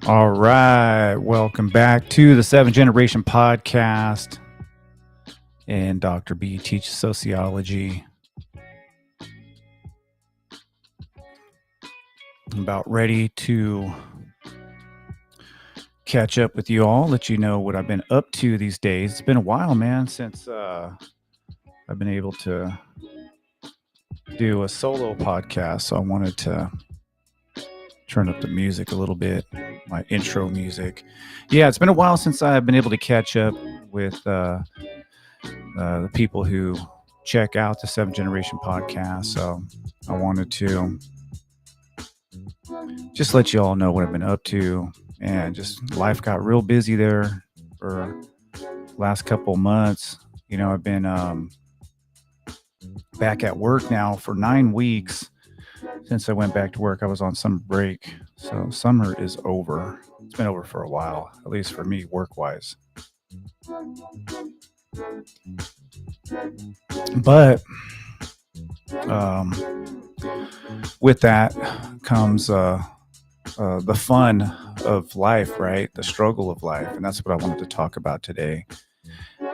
All right. Welcome back to the Seven Generation Podcast. And Dr. B teaches sociology. I'm about ready to catch up with you all, let you know what I've been up to these days. It's been a while, man, since I've been able to do a solo podcast. So I wanted to turn up the music a little bit, my intro music. Yeah, it's been a while since I've been able to catch up with the people who check out the Seven Generation Podcast. So I wanted to just let you all know what I've been up to. And just life got real busy there for the last couple months. I've been back at work now for 9 weeks. Since I went back to work, I was on summer break. So summer is over. It's been over for a while, at least for me, work-wise. But with that comes the fun of life, right? The struggle of life. And that's what I wanted to talk about today.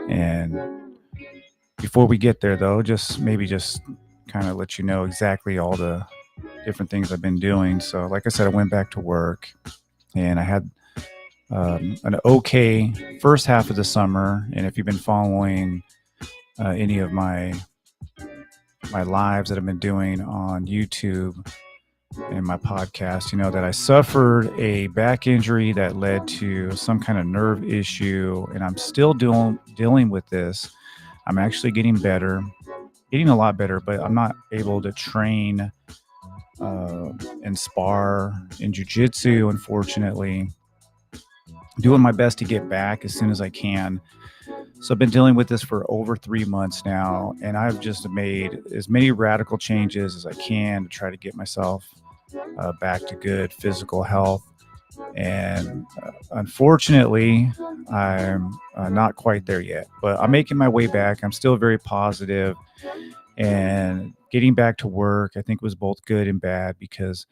And before we get there, though, just kind of let you know exactly all the different things I've been doing. So, like I said, I went back to work and I had an okay first half of the summer. And if you've been following any of my lives that I've been doing on YouTube and my podcast, you know that I suffered a back injury that led to some kind of nerve issue, and I'm still dealing with this. I'm actually getting a lot better, but I'm not able to train and spar in jiu-jitsu, unfortunately. Doing my best to get back as soon as I can. So I've been dealing with this for over 3 months now, and I've just made as many radical changes as I can to try to get myself back to good physical health. And unfortunately, I'm not quite there yet, but I'm making my way back. I'm still very positive, and getting back to work, I think, was both good and bad because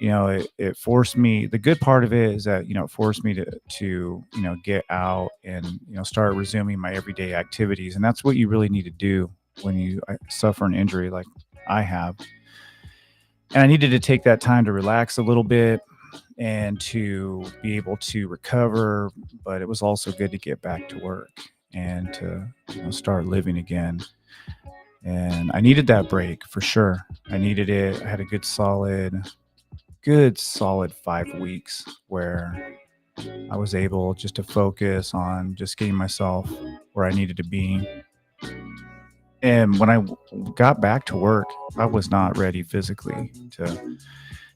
it forced me. The good part of it is that it forced me to get out and start resuming my everyday activities, and that's what you really need to do when you suffer an injury like I have. And I needed to take that time to relax a little bit and to be able to recover, but it was also good to get back to work and to start living again. And I needed that break for sure. I needed it. I had a good solid 5 weeks where I was able just to focus on just getting myself where I needed to be. And when I got back to work, I was not ready physically to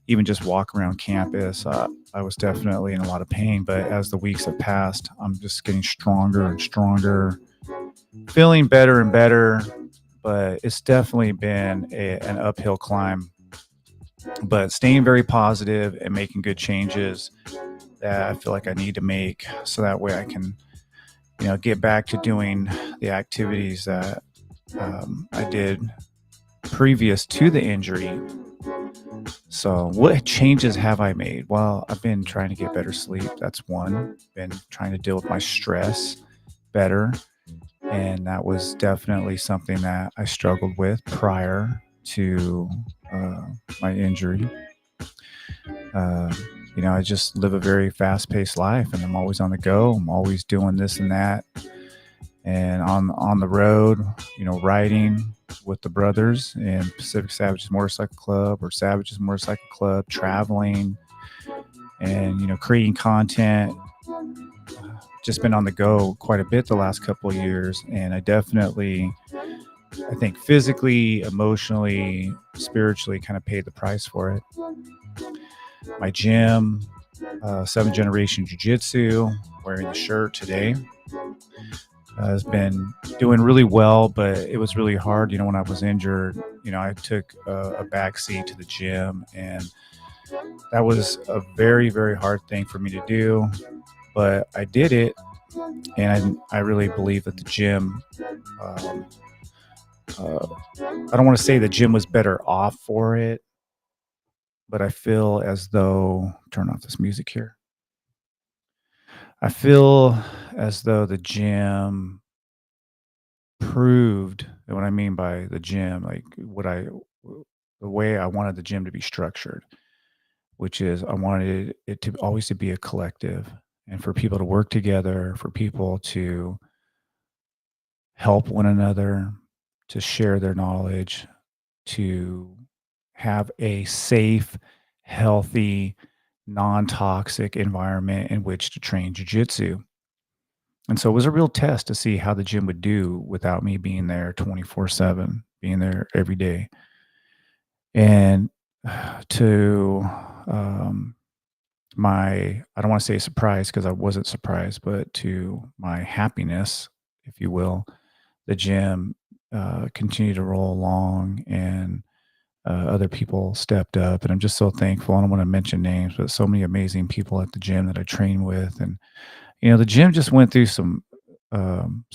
even just walk around campus. I was definitely in a lot of pain, but as the weeks have passed, I'm just getting stronger and stronger, feeling better and better. But it's definitely been an uphill climb. But staying very positive and making good changes that I feel like I need to make, so that way I can, get back to doing the activities that I did previous to the injury. So what changes have I made? Well, I've been trying to get better sleep. That's one. Been trying to deal with my stress better. And that was definitely something that I struggled with prior to my injury. I just live a very fast-paced life, and I'm always on the go. I'm always doing this and that, and on the road, riding with the brothers in Pacific Savages Motorcycle Club or Savages Motorcycle Club, traveling and creating content. Just been on the go quite a bit the last couple of years, and I think physically, emotionally, spiritually kind of paid the price for it. My gym, Seven Generation Jiu-Jitsu, wearing the shirt today, has been doing really well, but it was really hard. When I was injured, I took a back seat to the gym, and that was a very, very hard thing for me to do, but I did it. And I really believe that the gym, I don't want to say the gym was better off for it, but I feel as though, turn off this music here. I feel as though the gym proved, and what I mean by the gym, like the way I wanted the gym to be structured, which is I wanted it to always to be a collective and for people to work together, for people to help one another, to share their knowledge, to have a safe, healthy, non-toxic environment in which to train jujitsu. And so it was a real test to see how the gym would do without me being there 24/7, being there every day. And to um, I don't want to say surprise because I wasn't surprised, but to my happiness, if you will, the gym continued to roll along and other people stepped up. And I'm just so thankful. I don't want to mention names, but so many amazing people at the gym that I train with. And, the gym just went through some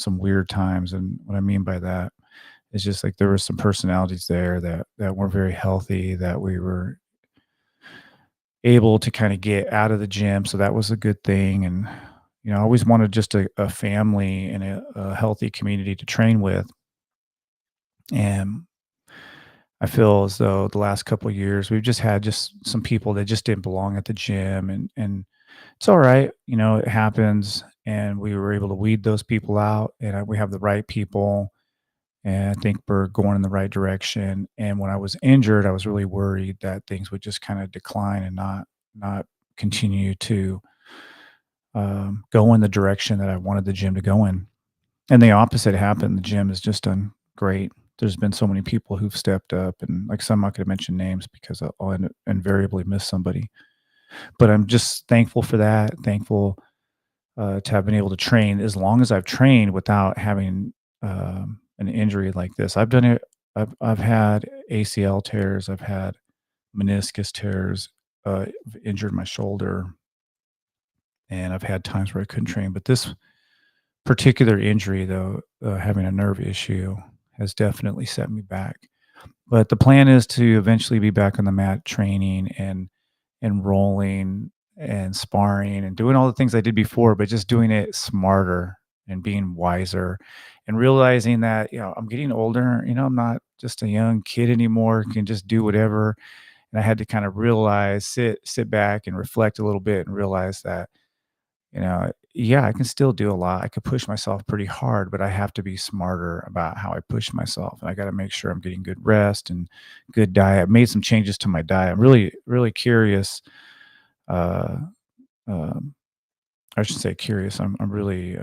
weird times. And what I mean by that is just like there were some personalities there that weren't very healthy that we were able to kind of get out of the gym. So that was a good thing. And, I always wanted just a family and a healthy community to train with. And I feel as though the last couple of years we've just had just some people that just didn't belong at the gym and it's all right, it happens and we were able to weed those people out and we have the right people and I think we're going in the right direction. And when I was injured, I was really worried that things would just kind of decline and not continue to go in the direction that I wanted the gym to go in. And the opposite happened. The gym has just done great. There's been so many people who've stepped up, and like I said, I'm not going to mention names because I'll invariably miss somebody. But I'm just thankful for that. Thankful to have been able to train as long as I've trained without having an injury like this. I've done it. I've had ACL tears. I've had meniscus tears. I've injured my shoulder, and I've had times where I couldn't train. But this particular injury, though, having a nerve issue, has definitely set me back. But the plan is to eventually be back on the mat training and rolling and sparring and doing all the things I did before, but just doing it smarter and being wiser and realizing that, I'm getting older, I'm not just a young kid anymore, can just do whatever. And I had to kind of realize, sit back and reflect a little bit and realize that, yeah, I can still do a lot. I could push myself pretty hard, but I have to be smarter about how I push myself. And I got to make sure I'm getting good rest and good diet. I've made some changes to my diet. I'm really, really curious. Uh, um, I should say curious. I'm really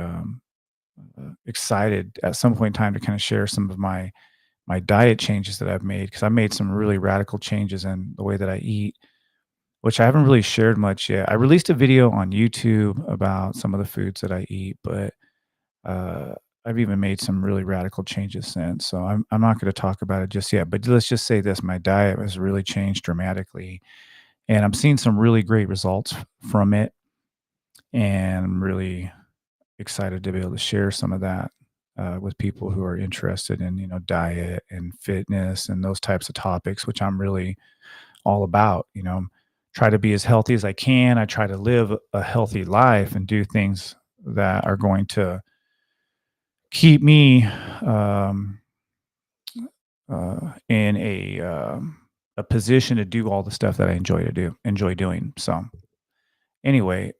excited at some point in time to kind of share some of my diet changes that I've made because I made some really radical changes in the way that I eat, which I haven't really shared much yet. I released a video on YouTube about some of the foods that I eat, but uh, I've even made some really radical changes since. So I'm not going to talk about it just yet. But let's just say this: my diet has really changed dramatically, and I'm seeing some really great results from it. And I'm really excited to be able to share some of that with people who are interested in diet and fitness and those types of topics, which I'm really all about. Try to be as healthy as I can. I try to live a healthy life and do things that are going to keep me um, in a position to do all the stuff that I enjoy doing. So anyway,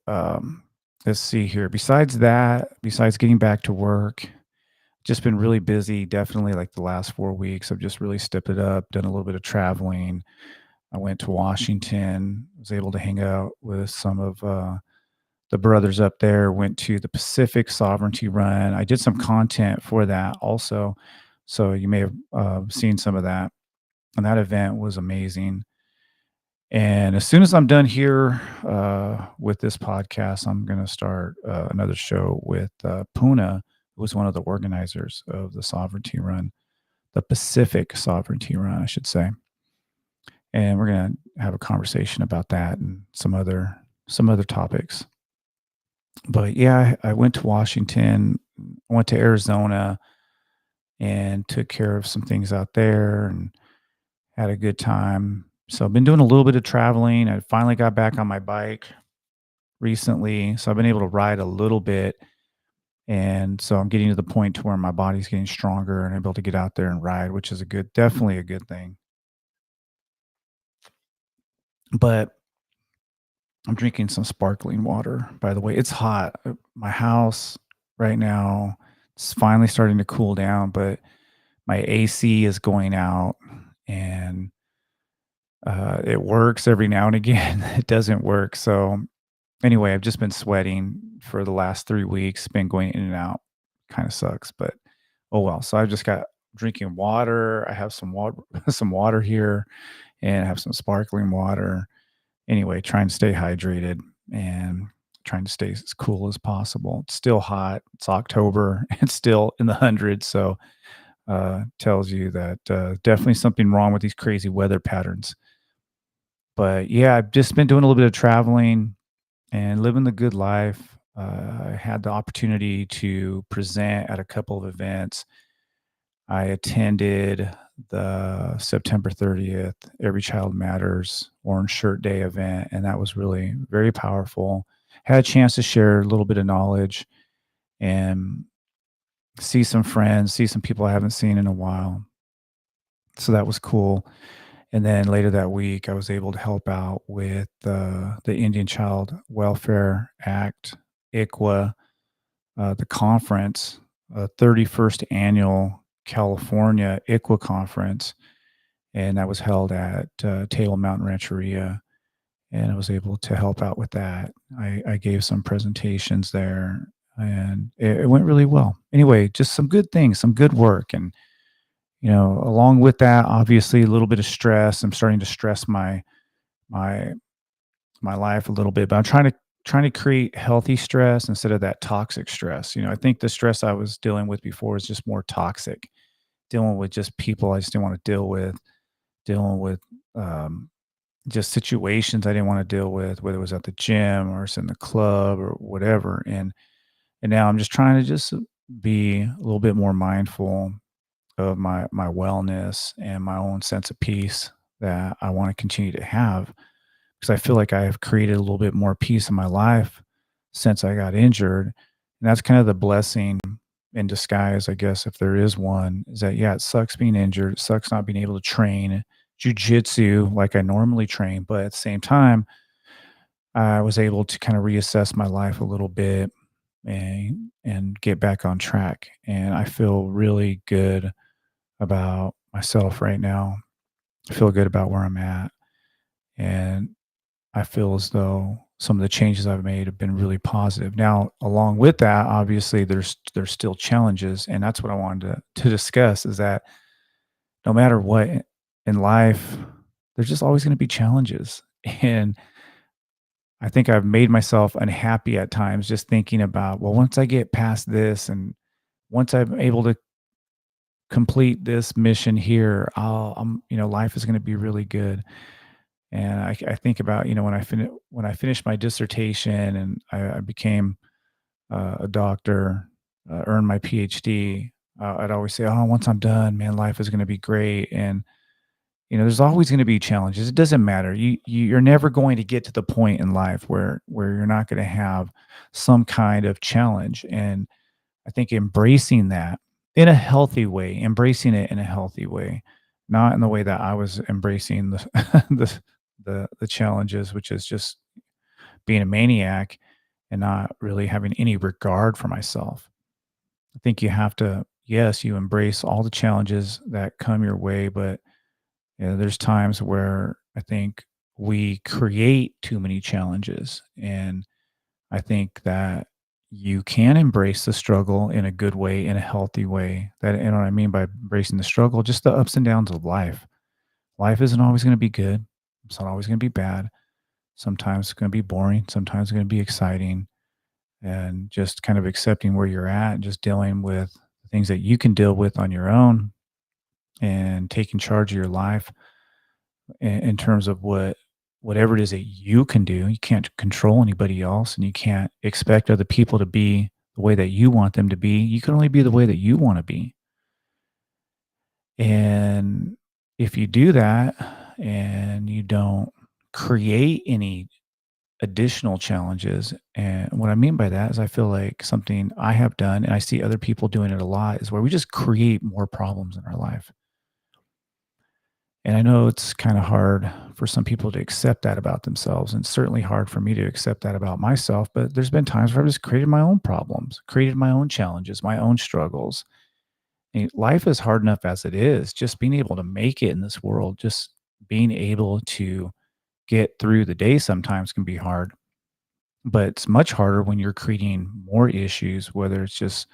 let's see here. Besides that, besides getting back to work, just been really busy. Definitely like the last 4 weeks, I've just really stepped it up. Done a little bit of traveling. I went to Washington. Was able to hang out with some of the brothers up there. Went to the Pacific Sovereignty Run. I did some content for that also, so you may have seen some of that. And that event was amazing. And as soon as I'm done here with this podcast, I'm going to start another show with Puna, who was one of the organizers of the Sovereignty Run, the Pacific Sovereignty Run, I should say. And we're going to have a conversation about that and some other topics. But yeah, I went to Washington, went to Arizona, and took care of some things out there and had a good time. So I've been doing a little bit of traveling. I finally got back on my bike recently, so I've been able to ride a little bit, and so I'm getting to the point to where my body's getting stronger and able to get out there and ride, which is a good definitely a good thing. But I'm drinking some sparkling water, by the way. It's hot. My house right now is finally starting to cool down, but my AC is going out and it works every now and again. It doesn't work. So, anyway, I've just been sweating for the last 3 weeks, been going in and out. Kind of sucks, but oh well. So, I've just got drinking water. I have some water, some water here, and I have some sparkling water. Anyway, trying to stay hydrated and trying to stay as cool as possible. It's still hot. It's October. It's still in the hundreds. So, tells you that definitely something wrong with these crazy weather patterns. But yeah, I've just been doing a little bit of traveling and living the good life. I had the opportunity to present at a couple of events. I attended the September 30th Every Child Matters Orange Shirt Day event, and that was really very powerful. Had a chance to share a little bit of knowledge and see some friends, see some people I haven't seen in a while. So that was cool. And then later that week, I was able to help out with the Indian Child Welfare Act, ICWA, the conference, 31st annual California ICWA conference, and that was held at Table Mountain Rancheria. And I was able to help out with that. I gave some presentations there, and it went really well. Anyway, just some good things, some good work, and along with that, obviously a little bit of stress. I'm starting to stress my my life a little bit, but I'm trying to create healthy stress instead of that toxic stress. I think the stress I was dealing with before is just more toxic, dealing with just people I just didn't want to deal with, dealing with um, just situations I didn't want to deal with, whether it was at the gym or it's in the club or whatever. And now I'm just trying to just be a little bit more mindful of my wellness and my own sense of peace that I want to continue to have, because I feel like I have created a little bit more peace in my life since I got injured. And that's kind of the blessing in disguise, I guess, if there is one, is that, yeah, it sucks being injured. It sucks not being able to train jujitsu like I normally train. But at the same time, I was able to kind of reassess my life a little bit and get back on track. And I feel really good about myself right now. I feel good about where I'm at. And I feel as though some of the changes I've made have been really positive. Now, along with that, obviously there's still challenges, and that's what I wanted to discuss, is that no matter what in life, there's just always going to be challenges. And I think I've made myself unhappy at times just thinking about, well, once I get past this and once I'm able to complete this mission here, life is going to be really good. And I think about, when I finished my dissertation and I became a doctor, earned my PhD. I'd always say, "Oh, once I'm done, man, life is going to be great." And there's always going to be challenges. It doesn't matter. You're never going to get to the point in life where you're not going to have some kind of challenge. And I think embracing that in a healthy way, embracing it in a healthy way, not in the way that I was embracing the the challenges, which is just being a maniac and not really having any regard for myself. I think you have to, yes, you embrace all the challenges that come your way, but there's times where I think we create too many challenges. And I think that you can embrace the struggle in a good way, in a healthy way. That, what I mean by embracing the struggle, just the ups and downs of life. Life isn't always going to be good. It's not always going to be bad. Sometimes it's going to be boring. Sometimes it's going to be exciting. And just kind of accepting where you're at and just dealing with the things that you can deal with on your own and taking charge of your life in terms of whatever it is that you can do. You can't control anybody else, and you can't expect other people to be the way that you want them to be. You can only be the way that you want to be. And if you do that and you don't create any additional challenges. And what I mean by that is I feel like something I have done, and I see other people doing it a lot, is where we just create more problems in our life. And I know it's kind of hard for some people to accept that about themselves, and certainly hard for me to accept that about myself. But there's been times where I've just created my own problems, created my own challenges, my own struggles. And life is hard enough as it is. Just being able to make it in this world, just being able to get through the day sometimes can be hard. But it's much harder when you're creating more issues, whether it's just,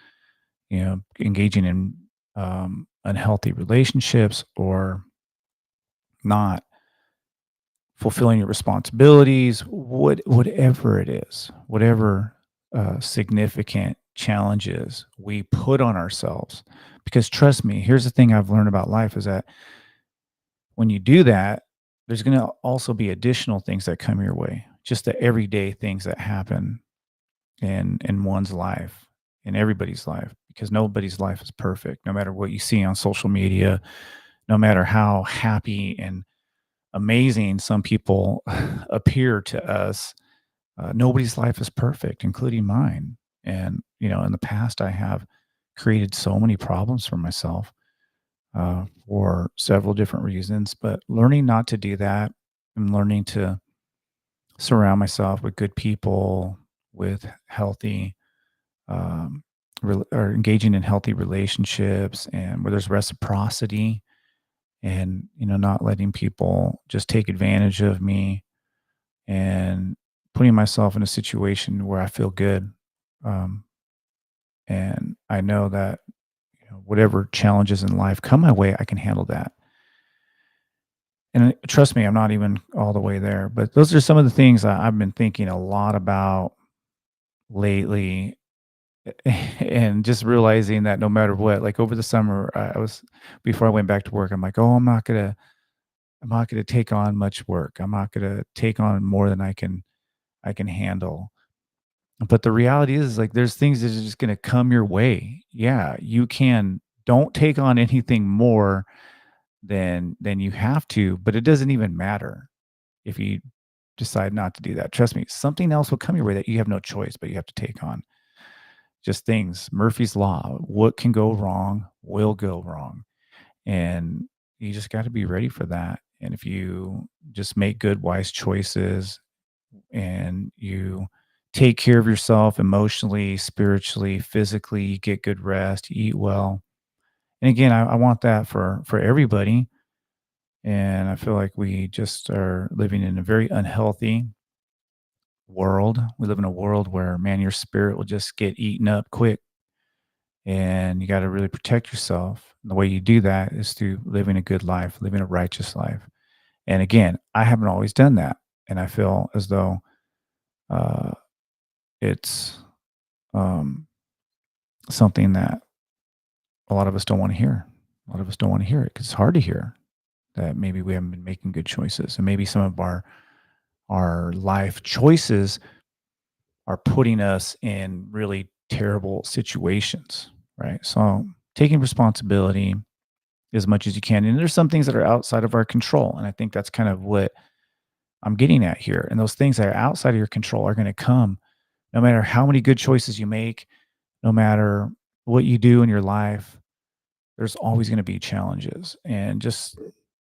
engaging in unhealthy relationships or not fulfilling your responsibilities, whatever it is, whatever significant challenges we put on ourselves. Because trust me, here's the thing I've learned about life is that when you do that, there's going to also be additional things that come your way, just the everyday things that happen in one's life, in everybody's life, because nobody's life is perfect. No matter what you see on social media, no matter how happy and amazing some people appear to us, nobody's life is perfect, including mine. And in the past, I have created so many problems for myself for several different reasons. But learning not to do that and learning to surround myself with good people, with healthy, um, or engaging in healthy relationships, and where there's reciprocity, and not letting people just take advantage of me, and putting myself in a situation where I feel good. Um, and I know that whatever challenges in life come my way, I can handle that. And trust me, I'm not even all the way there, but those are some of the things I've been thinking a lot about lately. And just realizing that no matter what, like over the summer, I was, before I went back to work, I'm like, oh, I'm not gonna take on much work. I'm not gonna take on more than I can handle. But the reality is like there's things that are just gonna come your way. Yeah, you can, don't take on anything more than you have to, but it doesn't even matter if you decide not to do that. Trust me, something else will come your way that you have no choice, but you have to take on. Just things, Murphy's Law, what can go wrong will go wrong. And you just got to be ready for that. And if you just make good, wise choices and you take care of yourself emotionally, spiritually, physically, you get good rest, you eat well. And again, I want that for everybody. And I feel like we just are living in a very unhealthy world. We live in a world where, man, your spirit will just get eaten up quick. And you got to really protect yourself. And the way you do that is through living a good life, living a righteous life. And again, I haven't always done that. And I feel as though uh, it's um, something that a lot of us don't want to hear. A lot of us don't want to hear it because it's hard to hear that maybe we haven't been making good choices. And maybe some of our life choices are putting us in really terrible situations, right? So taking responsibility as much as you can. And there's some things that are outside of our control. And I think that's kind of what I'm getting at here. And those things that are outside of your control are going to come no matter how many good choices you make, no matter what you do in your life, there's always going to be challenges. And just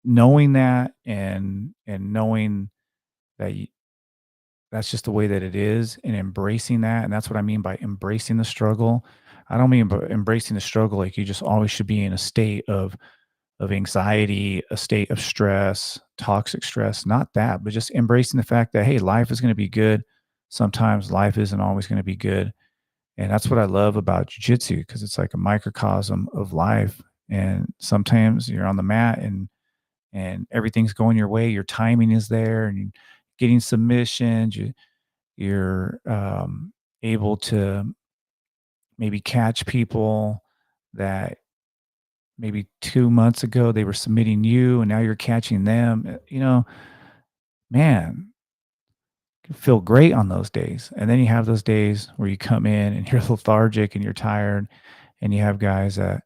knowing that, and knowing that that's just the way that it is, and embracing that. And that's what I mean by embracing the struggle. I don't mean by embracing the struggle like you just always should be in a state of anxiety, a state of stress, toxic stress, not that, but just embracing the fact that, hey, life is going to be good. Sometimes life isn't always going to be good. And that's what I love about jujitsu because it's like a microcosm of life. And sometimes you're on the mat and everything's going your way. Your timing is there and you're getting submissions. You're able to maybe catch people that maybe 2 months ago they were submitting you and now you're catching them. Man, you feel great on those days. And then you have those days where you come in and you're lethargic and you're tired, and you have guys that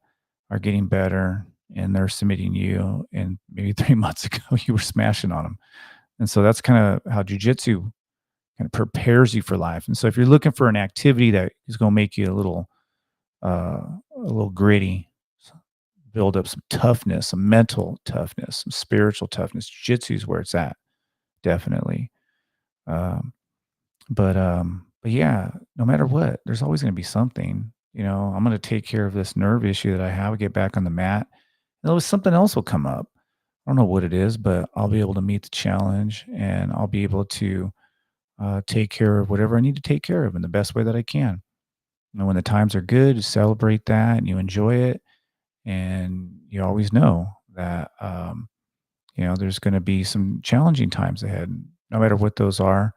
are getting better and they're submitting you, and maybe 3 months ago you were smashing on them. And so that's kind of how jujitsu and it prepares you for life. And so if you're looking for an activity that is going to make you a little gritty, build up some toughness, some mental toughness, some spiritual toughness, jiu-jitsu is where it's at, definitely. Um, but yeah, no matter what, there's always going to be something. I'm going to take care of this nerve issue that I have, get back on the mat. And something else will come up. I don't know what it is, but I'll be able to meet the challenge, and I'll be able to take care of whatever I need to take care of in the best way that I can. When the times are good, you celebrate that and you enjoy it. And you always know that, there's going to be some challenging times ahead. No matter what those are,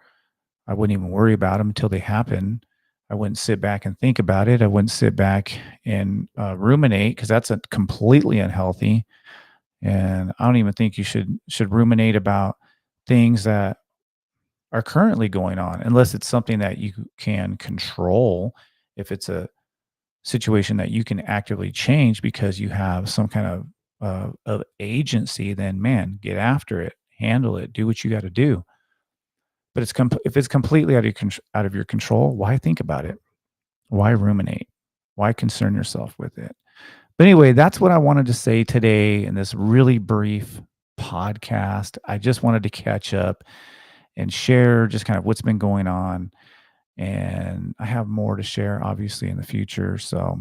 I wouldn't even worry about them until they happen. I wouldn't sit back and think about it. I wouldn't sit back and ruminate, because that's completely unhealthy. And I don't even think you should ruminate about things that are currently going on, unless it's something that you can control. If it's a situation that you can actively change because you have some kind of agency, then man, get after it, handle it, do what you got to do. But if it's completely out of your control, why think about it? Why ruminate? Why concern yourself with it? But anyway, that's what I wanted to say today in this really brief podcast. I just wanted to catch up and share just kind of what's been going on. And I have more to share, obviously, in the future. So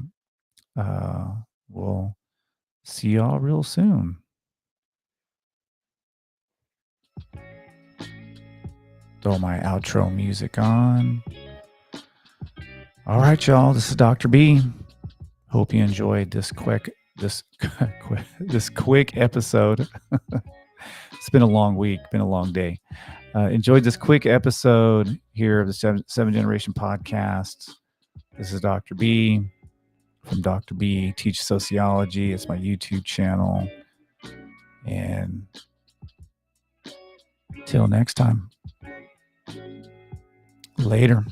we'll see y'all real soon. Throw my outro music on. All right, y'all. This is Dr. B. Hope you enjoyed this quick episode. It's been a long week, been a long day. Enjoyed this quick episode here of the Seven Generation Podcast. This is Dr. B from Dr. B Teach Sociology. It's my YouTube channel. And till next time, later.